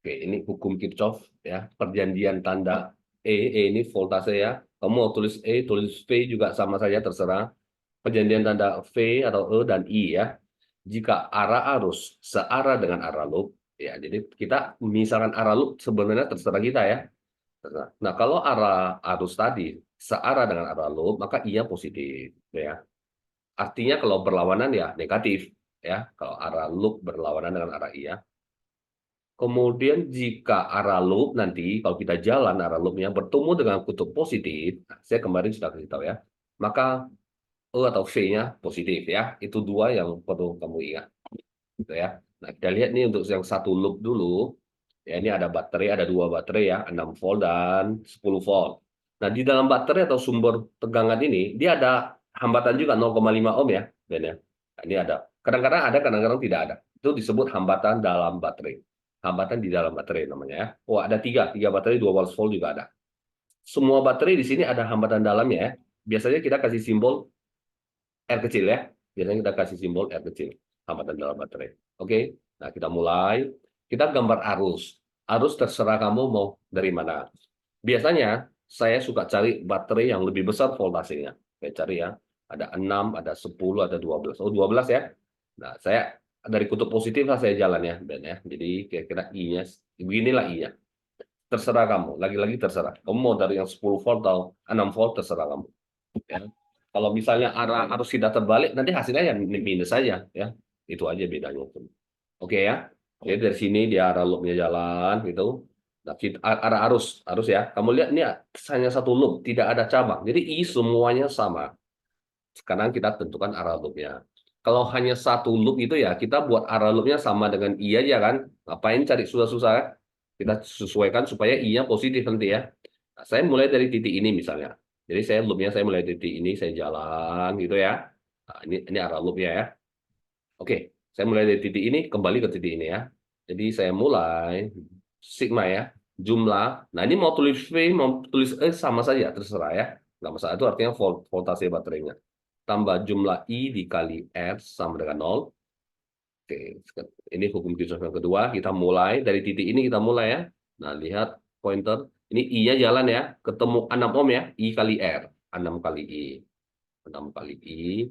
Oke, ini hukum Kirchhoff ya, perjanjian tanda E ini voltase ya. Kamu mau tulis tulis V juga sama saja terserah. Perjanjian tanda V atau E dan I ya. Jika arah arus searah dengan arah loop, ya jadi kita misalkan arah loop sebenarnya terserah kita ya. Nah, kalau arah arus tadi searah dengan arah loop, maka I-nya positif ya. Artinya kalau berlawanan ya negatif ya. Kalau arah loop berlawanan dengan arah I ya. Kemudian jika arah loop nanti kalau kita jalan arah loopnya bertemu dengan kutub positif, nah, saya kemarin sudah kasih tahu ya, maka E atau V-nya positif ya. Itu dua yang perlu kamu ingat, gitu ya. Nah, kita lihat nih untuk yang satu loop dulu. Ya, ini ada baterai, ada dua baterai ya, 6 volt dan 10 volt. Nah, di dalam baterai atau sumber tegangan ini, dia ada hambatan juga 0,5 ohm ya, Ben ya. Nah, ini ada. Kadang-kadang ada, kadang-kadang tidak ada. Itu disebut hambatan dalam baterai. Hambatan di dalam baterai namanya ya. Oh, ada tiga baterai 12 volt juga ada. Semua baterai di sini ada hambatan dalamnya ya. Biasanya kita kasih simbol R kecil ya. Biasanya kita kasih simbol R kecil. Hambatan dalam baterai. Oke, nah kita mulai. Kita gambar arus. Arus terserah kamu mau dari mana. Biasanya saya suka cari baterai yang lebih besar voltasenya. Saya cari ya. Ada 6, ada 10, ada 12. Oh, 12 ya. Nah, saya dari kutub positif lah saya jalan ya, Ben ya. Jadi kira-kira I-nya, beginilah I-nya. Terserah kamu. Lagi-lagi terserah. Kamu mau dari yang 10 volt atau 6 volt, terserah kamu. Ya. Kalau misalnya arah arus kita terbalik, nanti hasilnya ya minus saja ya. Itu aja bedanya. Oke ya. Jadi dari sini dia arah loopnya jalan gitu. Nah, arah arus ya. Kamu lihat ini hanya satu loop, tidak ada cabang. Jadi I semuanya sama. Sekarang kita tentukan arah loopnya. Kalau hanya satu loop itu ya kita buat arah loopnya sama dengan I aja kan. Ngapain cari susah-susah kan? Kita sesuaikan supaya I-nya positif nanti ya. Nah, saya mulai dari titik ini misalnya. Jadi loopnya saya mulai dari titik ini, saya jalan gitu ya. Nah, ini arah loopnya ya. Oke, saya mulai dari titik ini, kembali ke titik ini ya. Jadi saya mulai sigma ya, jumlah. Nah ini mau tulis V, mau tulis E sama saja, terserah ya. Nggak masalah, itu artinya voltase baterainya. Tambah jumlah I dikali R sama dengan 0. Oke, ini hukum Kirchhoff yang kedua. Kita mulai dari titik ini, kita mulai ya. Nah, lihat pointer. Ini I-nya jalan ya. Ketemu 6 ohm ya. I kali R. 6 kali I. 6 kali I.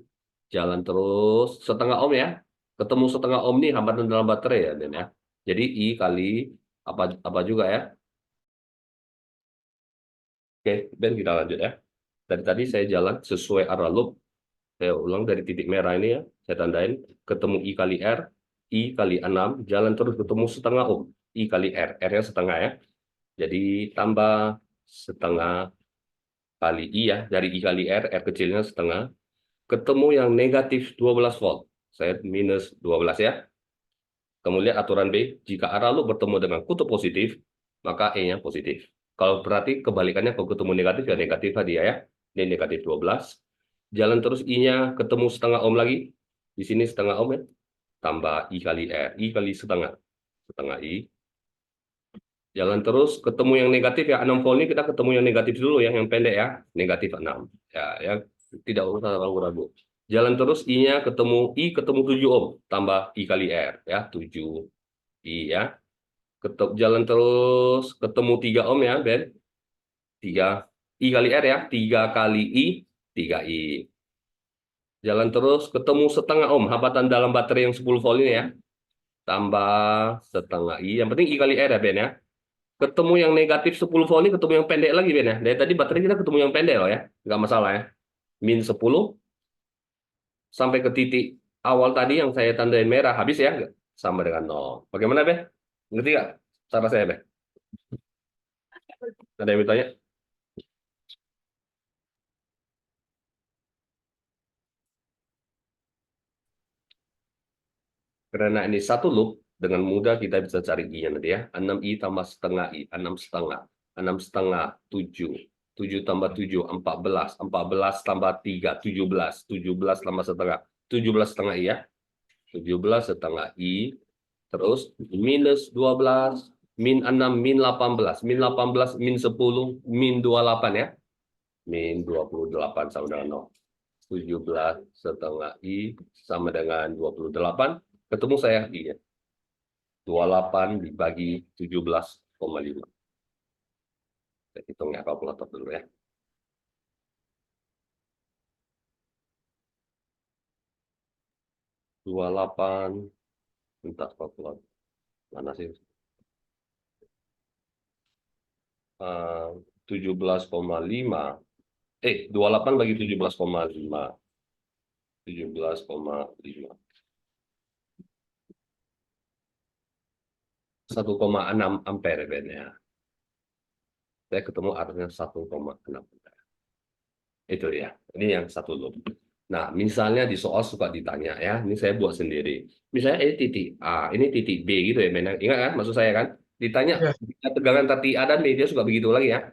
Jalan terus. Setengah ohm ya. Ketemu setengah ohm nih hambatan dalam baterai ya, Den ya. Jadi I kali apa apa juga ya. Oke, Ben kita lanjut ya. Dari tadi saya jalan sesuai arah loop. Saya ulang dari titik merah ini ya, saya tandain, ketemu I kali R, I kali 6, jalan terus ketemu setengah ohm, I kali R, R-nya setengah ya. Jadi tambah setengah kali I ya, dari I kali R, R kecilnya setengah, ketemu yang negatif 12 volt. Saya minus 12 ya. Kemudian aturan B, jika arah loop bertemu dengan kutub positif, maka E-nya positif. Kalau berarti kebalikannya kalau ketemu negatif ya negatif tadi ya. Ini negatif 12. Jalan terus I-nya ketemu setengah ohm lagi. Di sini setengah ohm ya. Tambah I kali R. I kali setengah. Setengah I. Jalan terus ketemu yang negatif ya. 6 volt ini kita ketemu yang negatif dulu ya. Yang pendek ya. Negatif 6. Ya, tidak usah ragu-ragu. Jalan terus I-nya ketemu I ketemu 7 ohm. Tambah I kali R ya. 7 I ya. Jalan terus ketemu 3 ohm ya, Ben. 3 I kali R ya. 3 kali I. 3 I. Jalan terus ketemu setengah ohm, hambatan dalam baterai yang 10 volt ini ya. Tambah setengah I, yang penting I kali R ya Ben ya. Ketemu yang negatif 10 volt ini ketemu yang pendek lagi Ben ya. Dari tadi baterai kita ketemu yang pendek loh ya. Nggak masalah ya. Min 10 sampai ke titik awal tadi yang saya tandain merah, habis ya. Sama dengan 0. Bagaimana Ben? Ngerti nggak cara saya Ben? Ada yang bertanya? Karena ini satu loop, dengan mudah kita bisa cari I-nya nanti ya. 6I tambah setengah I, 6 setengah. 6 setengah, 7. 7 tambah 7, 14. 14 tambah 3, 17. 17 tambah setengah. 17 setengah I ya. 17 setengah I. Terus minus 12, min 6, min 18. Min 18, min 10, min 28 ya. Min 28 sama dengan 0. 17 setengah I sama dengan 28. Ketemu saya I-nya. 28 dibagi 17,5. Kita hitung ya kalkulator dulu ya. 28, minta kalkulator. Mana sih? 17,5. 28 bagi 17,5. 17,5. 1,6 ampere ya. Saya ketemu arusnya 1,6. Itu ya. Ini yang satu loop. Nah, misalnya di soal suka ditanya ya, ini saya buat sendiri. Misalnya ini titik A, ini titik B gitu ya, Men. Ingat kan maksud saya kan? Ditanya Ya, tegangan antara titik A dan B, dia suka begitu lagi ya.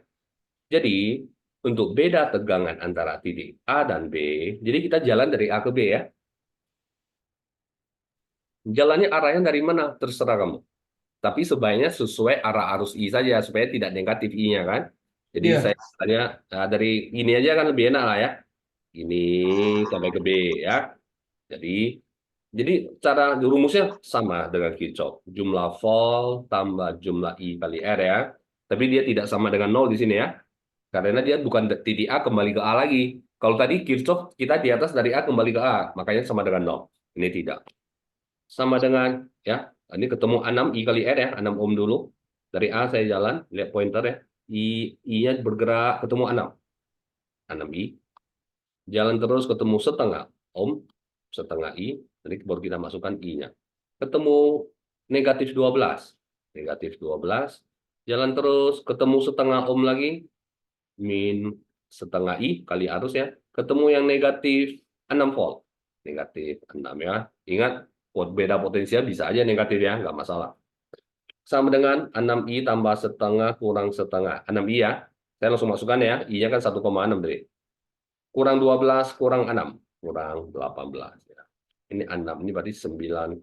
Jadi, untuk beda tegangan antara titik A dan B, jadi kita jalan dari A ke B ya. Jalannya arahnya dari mana? Terserah kamu. Tapi sebaiknya sesuai arah arus I saja, supaya tidak negatif I-nya kan. Jadi iya, saya tanya dari ini aja kan lebih enak lah ya. Ini sampai ke B ya. Jadi Jadi cara rumusnya sama dengan Kirchhoff. Jumlah volt tambah jumlah I kali R ya. Tapi dia tidak sama dengan nol di sini ya. Karena dia bukan titik A kembali ke A lagi. Kalau tadi Kirchhoff kita di atas dari A kembali ke A. Makanya sama dengan nol. Ini tidak. Sama dengan ya. Ini ketemu 6 I kali R ya. 6 ohm dulu. Dari A saya jalan. Lihat pointer ya. I-nya bergerak ketemu 6. 6 I. Jalan terus ketemu setengah ohm. Setengah I. Nanti baru kita masukkan I-nya. Ketemu negatif 12. Negatif 12. Jalan terus, ketemu setengah ohm lagi, min setengah I kali arus ya. Ketemu yang negatif 6 volt. Negatif 6 ya. Ingat, beda potensial bisa aja negatif ya, nggak masalah. Sama dengan 6I tambah setengah kurang setengah. 6I ya, saya langsung masukkan ya. I-nya kan 1,6 dari. Kurang 12, kurang 6. Kurang 18. Ya. Ini 6, ini berarti 9,6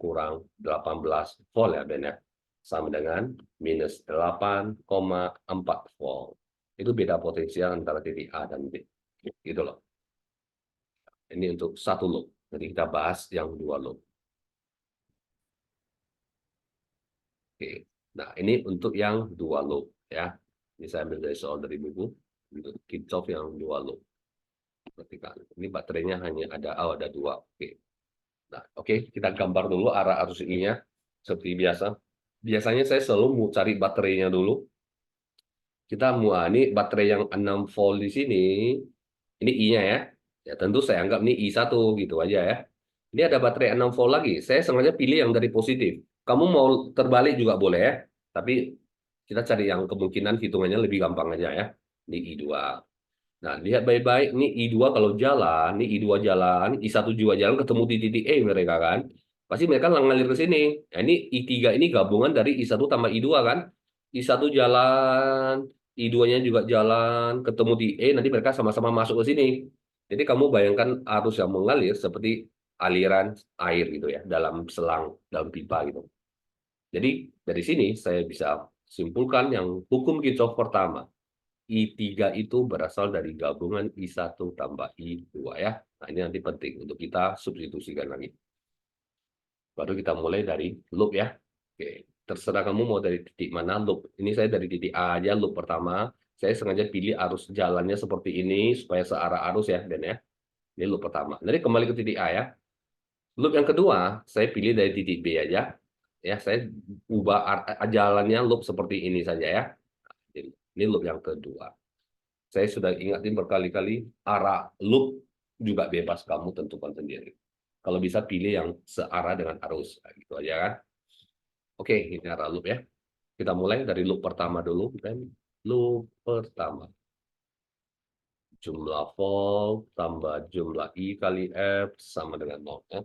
kurang 18 volt ya Ben ya. Sama dengan minus 8,4 volt. Itu beda potensial antara titik A dan B. Gitu loh. Ini untuk satu loop. Jadi kita bahas yang dua loop. Oke. Nah, ini untuk yang dua loop ya. Ini saya ambil dari soal dari buku. Untuk Kirchhoff yang dua loop. Perhatikan. Ini baterainya hanya ada dua. Oke. Nah, oke, kita gambar dulu arah arus I-nya seperti biasa. Biasanya saya selalu mau cari baterainya dulu. Kita mau ini baterai yang 6 volt di sini. Ini I-nya ya. Ya tentu saya anggap ini I1 gitu aja ya. Ini ada baterai 6 volt lagi. Saya sengaja pilih yang dari positif. Kamu mau terbalik juga boleh ya. Tapi kita cari yang kemungkinan hitungannya lebih gampang aja ya. Ini I2. Nah, lihat baik-baik. Ini I2 kalau jalan, ini I2 jalan, I1 juga jalan ketemu di titik E mereka kan. Pasti mereka ngalir ke sini. Nah, ini I3 ini gabungan dari I1 tambah I2 kan. I1 jalan, I2-nya juga jalan, ketemu di E, nanti mereka sama-sama masuk ke sini. Jadi kamu bayangkan arus yang mengalir seperti aliran air gitu ya, dalam selang, dalam pipa gitu. Jadi dari sini saya bisa simpulkan yang hukum Kirchhoff pertama. I3 itu berasal dari gabungan I1 tambah I2 ya. Nah, ini nanti penting untuk kita substitusikan lagi. Baru kita mulai dari loop ya. Oke, terserah kamu mau dari titik mana loop. Ini saya dari titik A aja loop pertama. Saya sengaja pilih arus jalannya seperti ini supaya searah arus ya, Ben ya. Ini loop pertama. Nanti kembali ke titik A ya. Loop yang kedua, saya pilih dari titik B aja. Ya, saya ubah jalannya loop seperti ini saja ya. Ini loop yang kedua. Saya sudah ingatin berkali-kali, arah loop juga bebas kamu tentukan sendiri. Kalau bisa pilih yang searah dengan arus. Nah, gitu aja kan. Oke, ini arah loop ya. Kita mulai dari loop pertama dulu. Dan loop pertama. Jumlah volt tambah jumlah I kali F sama dengan 0. Ya.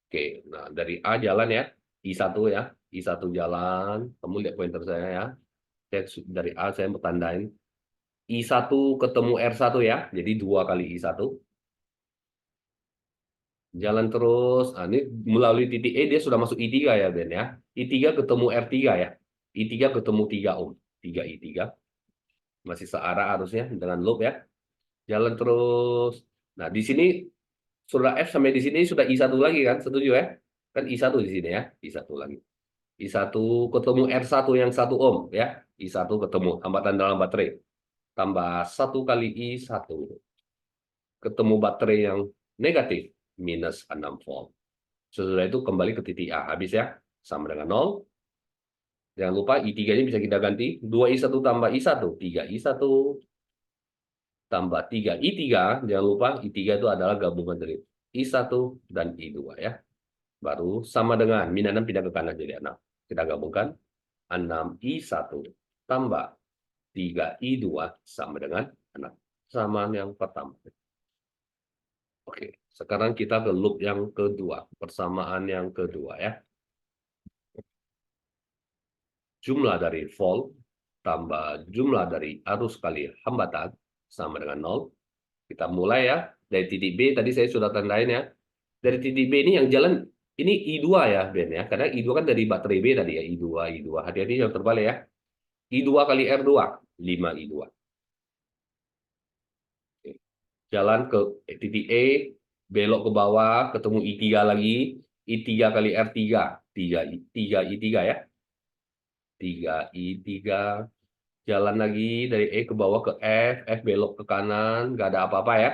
Oke, nah dari A jalan ya. I1 ya. I1 jalan. Kamu lihat pointer saya ya. Dari A saya mau tandain. I1 ketemu R1 ya. Jadi 2 kali I1. Jalan terus. Nah, ini melalui titik E dia sudah masuk I3 ya Ben ya. I3 ketemu R3 ya. I3 ketemu 3 ohm. 3 I3. Masih searah harusnya dengan loop ya. Jalan terus. Nah, di sini sudah F sampai di sini sudah I1 lagi kan. Setuju ya? Kan I1 di sini ya. I1 lagi. I1 ketemu R1 yang 1 ohm ya. I1 ketemu hambatan dalam baterai. Tambah 1 kali I1. Ketemu baterai yang negatif. -6 volt. Sesudah itu kembali ke titik A. Habis ya. Sama dengan 0. Jangan lupa I3-nya bisa kita ganti. 2I1 tambah I1. 3I1 tambah 3I3. Jangan lupa I3 itu adalah gabungan dari I1 dan I2 ya. Baru sama dengan -6 pindah ke kanan jadi 6. Kita gabungkan 6I1 tambah 3I2 sama dengan 6. Sama yang pertama. Oke, sekarang kita ke loop yang kedua. Persamaan yang kedua ya. Jumlah dari volt tambah jumlah dari arus kali hambatan sama dengan 0. Kita mulai ya. Dari titik B tadi saya sudah tandain ya. Dari titik B ini yang jalan ini I2 ya Ben ya. Karena I2 kan dari baterai B tadi ya. I2, I2. Hati-hati yang terbalik ya. I2 kali R2. 5I2. Jalan ke titik E. Belok ke bawah. Ketemu I3 lagi. I3 kali R3. 3I3 ya. 3I3. Jalan lagi dari E ke bawah ke F. F belok ke kanan. Nggak ada apa-apa ya.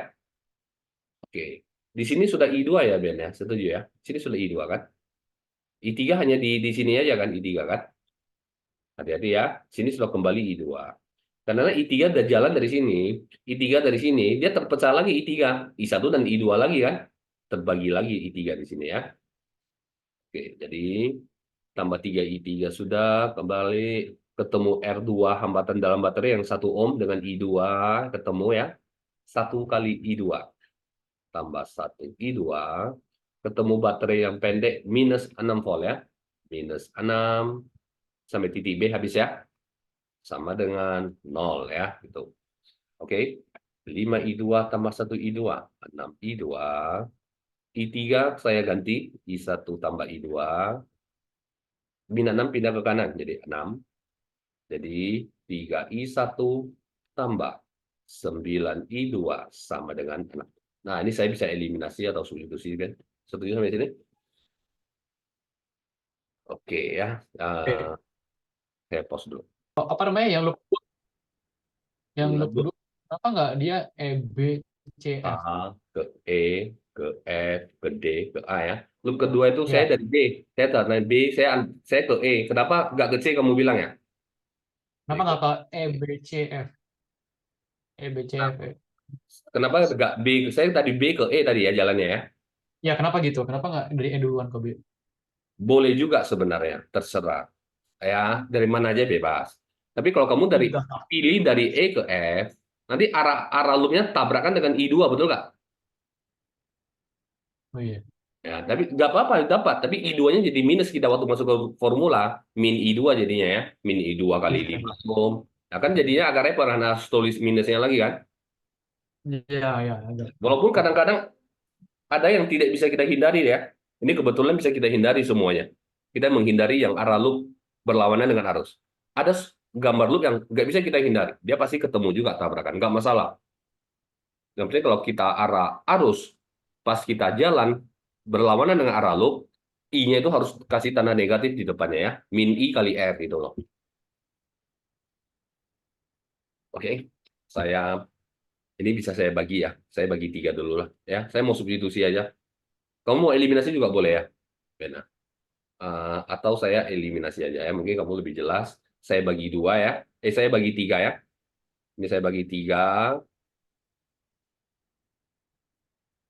Oke. Di sini sudah I2 ya Ben ya. Setuju ya. Di sini sudah I2 kan. I3 hanya di sini aja kan I3 kan. Hati-hati ya. Sini sudah kembali I2. Karena I3 udah jalan dari sini. I3 dari sini dia terpecah lagi I3. I1 dan I2 lagi kan. Terbagi lagi I3 di sini ya. Oke, jadi tambah 3I3 sudah kembali ketemu R2 hambatan dalam baterai yang 1 ohm dengan I2 ketemu ya. 1 kali I2 tambah 1I2 ketemu baterai yang pendek -6 volt ya. -6 sampai titik B habis ya. Sama dengan 0 ya gitu. Oke. 5I2 tambah 1I2 6I2. I3 saya ganti I1 tambah I2. -6 pindah ke kanan jadi 6. Jadi 3I1 tambah 9I2 sama dengan 6. Nah, ini saya bisa eliminasi atau substitusi kan. Setuju sampai sini? Oke ya. Oke. Saya pause dulu. Apa namanya yang loop Lalu kedua kenapa nggak dia A EBCF? ke E ke F ke D ke A ya. Loop kedua itu saya Ya, dari B. Saya dari B, saya ke E. Kenapa nggak ke C kamu bilang ya? kenapa Jadi ke nggak ke E. EBCF? Nah, EBCF. kenapa nggak B? Saya tadi B ke E tadi ya jalannya ya. Ya, kenapa gitu? Kenapa nggak dari E duluan ke B? Boleh juga sebenarnya, terserah. Ya, dari mana aja bebas. Tapi kalau kamu dari Enggak. pilih dari E ke F, nanti arah arah loopnya tabrakan dengan I2, betul nggak? Oh iya. Ya, tapi nggak apa-apa, dapat. Tapi I2-nya jadi minus kita waktu masuk ke formula. Min I2 jadinya ya. Min I2 kali Iya, 5 ohm. Nah, kan jadinya agak repot karena harus tulis minusnya lagi kan. iya, iya, agak Walaupun repot. kadang-kadang ada yang tidak bisa kita hindari ya. Ini kebetulan bisa kita hindari semuanya. Kita menghindari yang arah loop berlawanan dengan arus. Ada gambar loop yang nggak bisa kita hindari. Dia pasti ketemu juga tabrakan. Nggak masalah. Yang penting kalau kita arah arus, pas kita jalan berlawanan dengan arah loop, I-nya itu harus kasih tanda negatif di depannya ya. Min I kali R gitu loh. Oke, saya ini bisa saya bagi ya. Saya bagi 3 dulu lah. Ya, saya mau substitusi aja. Kamu mau eliminasi juga boleh ya, Bena. Atau saya eliminasi aja ya. Mungkin kamu lebih jelas. Saya bagi 2 ya. Saya bagi 3 ya. Ini saya bagi 3.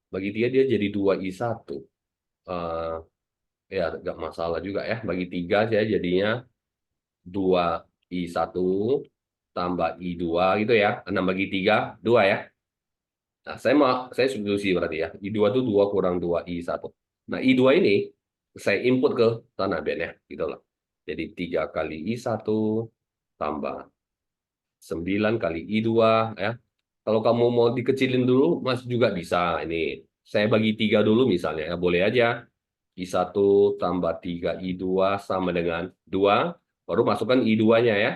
Bagi 3 dia jadi 2I1. Ya, nggak masalah juga ya. Bagi 3 saya jadinya 2I1 tambah I2 gitu ya. 6 bagi 3, 2 ya. Nah, saya substitusi berarti ya. I2 itu 2 kurang 2I1. Nah, I2 ini saya input ke tanah band ya. Gitu loh. Jadi 3 kali I1 tambah 9 kali I2 ya. Kalau kamu mau dikecilin dulu, Mas juga bisa. Ini saya bagi 3 dulu misalnya ya, boleh aja. I1 tambah 3 I2 sama dengan 2. Baru masukkan I2-nya ya.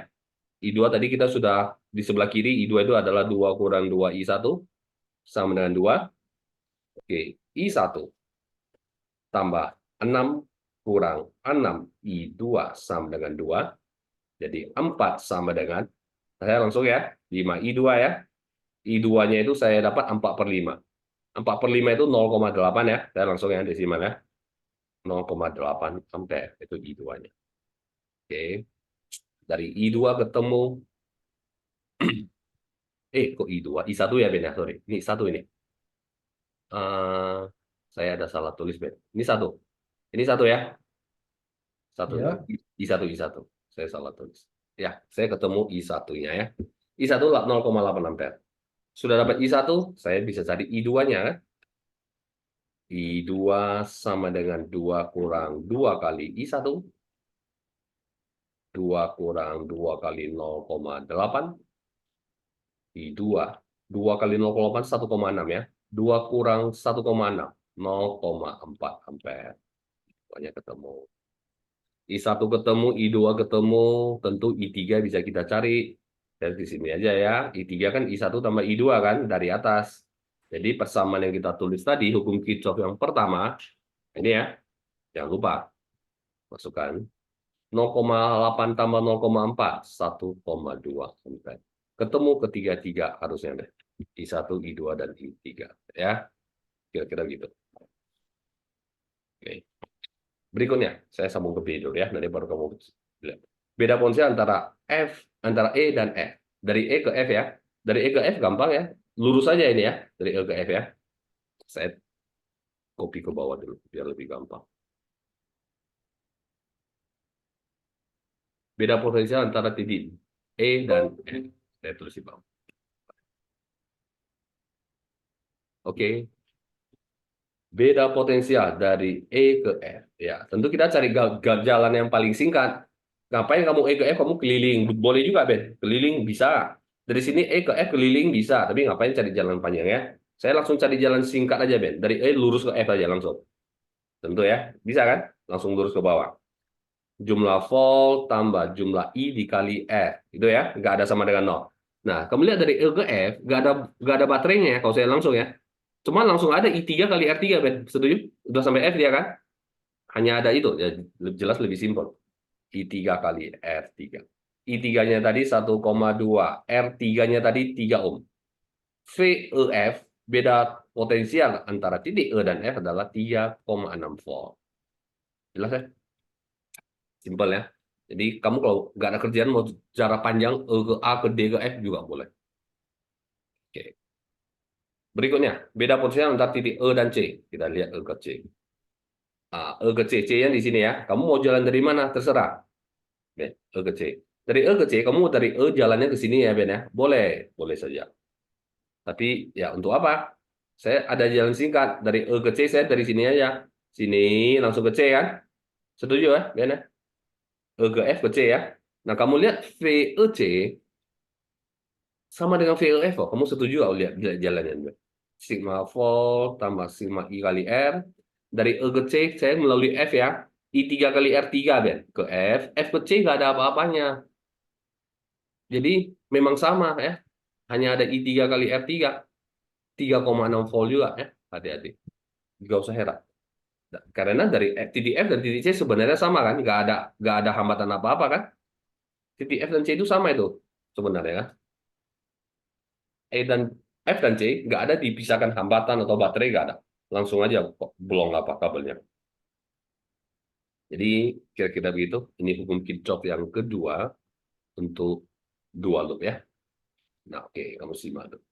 I2 tadi kita sudah di sebelah kiri, I2 itu adalah 2 kurang 2 I1 sama dengan 2. Oke, I1 tambah 6 kurang 6 I2 sama dengan 2. Jadi 4 sama dengan, saya langsung ya, 5 I2 ya. I2-nya itu saya dapat 4 per 5. 4 per 5 itu 0,8 ya. Saya langsung ya desimal ya. 0,8 ampere itu I2-nya. Oke. Dari I2 ketemu, kok I2? I1 ya, Ben ya, sorry. Ini satu ini. Eh, saya ada salah tulis, Ben. Ini satu. Ini satu ya. Satu. Ya. I1, I1. Saya salah tulis. Ya, saya ketemu I1-nya ya. I1 lah 0,8 ampere. Sudah dapat I1, saya bisa cari I2-nya. I2 sama dengan 2 kurang 2 kali I1. 2 kurang 2 kali 0,8. I2. 2 kali 0,8, 1,6 ya. 2 kurang 1,6. 0,4 ampere. Banyak ketemu. I1 ketemu, I2 ketemu, tentu I3 bisa kita cari. Dari sini aja ya. I3 kan I1 tambah I2 kan dari atas. Jadi persamaan yang kita tulis tadi, hukum Kirchhoff yang pertama, ini ya, jangan lupa, masukkan 0,8 tambah 0,4, 1,2 ampere. Ketemu ketiga-tiga harusnya deh. I1, I2, dan I3. Ya, kira-kira gitu. Oke. Berikutnya, saya sambung ke B dulu ya, nanti baru kamu lihat. Beda potensial antara E dan F. Dari E ke F ya. Dari E ke F gampang ya. Lurus aja ini ya, dari E ke F ya. Saya copy ke bawah dulu, biar lebih gampang. Beda potensial antara titik E dan F. Saya tulis di bawah. Oke. Beda potensial dari E ke F. Ya, tentu kita cari jalan yang paling singkat. Ngapain kamu E ke F, kamu keliling? Boleh juga, Ben. Keliling bisa. Dari sini E ke F keliling bisa, tapi ngapain cari jalan panjang ya? Saya langsung cari jalan singkat aja, Ben. Dari E lurus ke F aja langsung. Tentu ya. Bisa kan? Langsung lurus ke bawah. Jumlah volt tambah jumlah I dikali F. Itu ya. Nggak ada sama dengan 0. Nah, kamu lihat dari E ke F, nggak ada baterainya ya, kalau saya langsung ya. Cuma langsung ada I3 kali R3, Ben. Setuju? Udah sampai F dia kan? Hanya ada itu. Ya, jelas lebih simpel. I3 kali R3. I3-nya tadi 1,2. R3-nya tadi 3 ohm. VEF, beda potensial antara titik E dan F adalah 3,6 volt. Jelas ya? Simpel ya. Jadi kamu kalau nggak ada kerjaan mau cara panjang E ke A ke D ke F juga boleh. Oke. Berikutnya, beda potensial antara titik E dan C. Kita lihat E ke C. E ke C, C-nya di sini ya. Kamu mau jalan dari mana? Terserah. Ben, E ke C. Dari E ke C, kamu dari E jalannya ke sini ya, Ben ya. Boleh, boleh saja. Tapi ya untuk apa? Saya ada jalan singkat. Dari E ke C, saya dari sini aja. Sini, langsung ke C kan? Setuju ya, Ben ya? E ke F ke C ya. Nah, kamu lihat VEC sama dengan VEF kok. Kamu setuju nggak lihat jalannya, Ben? Sigma volt tambah sigma I kali R. Dari E ke C, saya melalui F ya. I3 kali R3, Ben. Ke F. F ke C nggak ada apa-apanya. Jadi memang sama ya. Hanya ada I3 kali R3. 3,6 volt juga ya. Hati-hati. Nggak usah heran. Karena dari titik F dan titik C sebenarnya sama kan. Nggak ada hambatan apa-apa kan. Titik F dan C itu sama itu sebenarnya kan. E dan F dan C nggak ada dipisahkan hambatan atau baterai, nggak ada. Langsung aja bolong apa kabelnya. Jadi kira-kira begitu. Ini hukum Kirchhoff yang kedua untuk dua loop ya. Nah, oke, kamu simak tuh.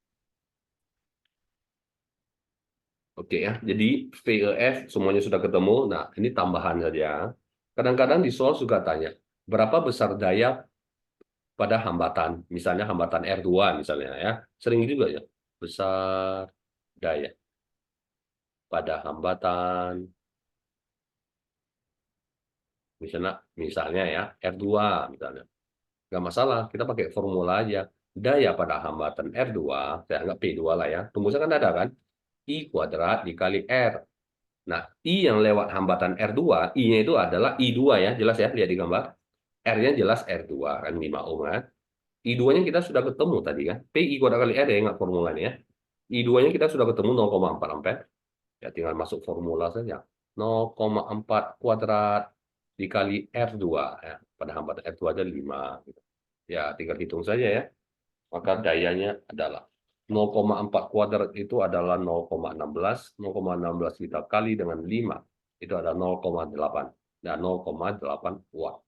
Oke ya, jadi VEF semuanya sudah ketemu. Nah, ini tambahan saja. Kadang-kadang di soal juga tanya, berapa besar daya pada hambatan? Misalnya hambatan R2 misalnya ya. Sering juga ya, besar daya pada hambatan. Misalnya ya, R2 misalnya. Nggak masalah, kita pakai formula aja. Daya pada hambatan R2, saya anggap P2 lah ya. Rumusnya kan ada kan? I kuadrat dikali R. Nah, I yang lewat hambatan R2, I-nya itu adalah I2 ya, jelas ya, lihat di gambar. R-nya jelas R2, kan 5 ohm kan. I2-nya kita sudah ketemu tadi kan. PI kuadrat kali R ya, ingat formulanya ya. I2-nya kita sudah ketemu 0,4 ampere. Ya, tinggal masuk formula saja. 0,4 kuadrat dikali R2 ya. Pada hambatan R2 ada 5 gitu. Ya, tinggal hitung saja ya. Maka dayanya adalah 0,4 kuadrat itu adalah 0,16. 0,16 kita kali dengan 5 itu ada 0,8 dan 0,8 watt.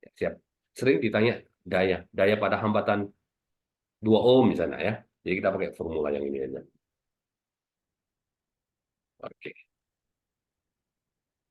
Ya, siap. Sering ditanya daya pada hambatan 2 ohm misalnya ya. Jadi kita pakai formula yang ini aja. Oke.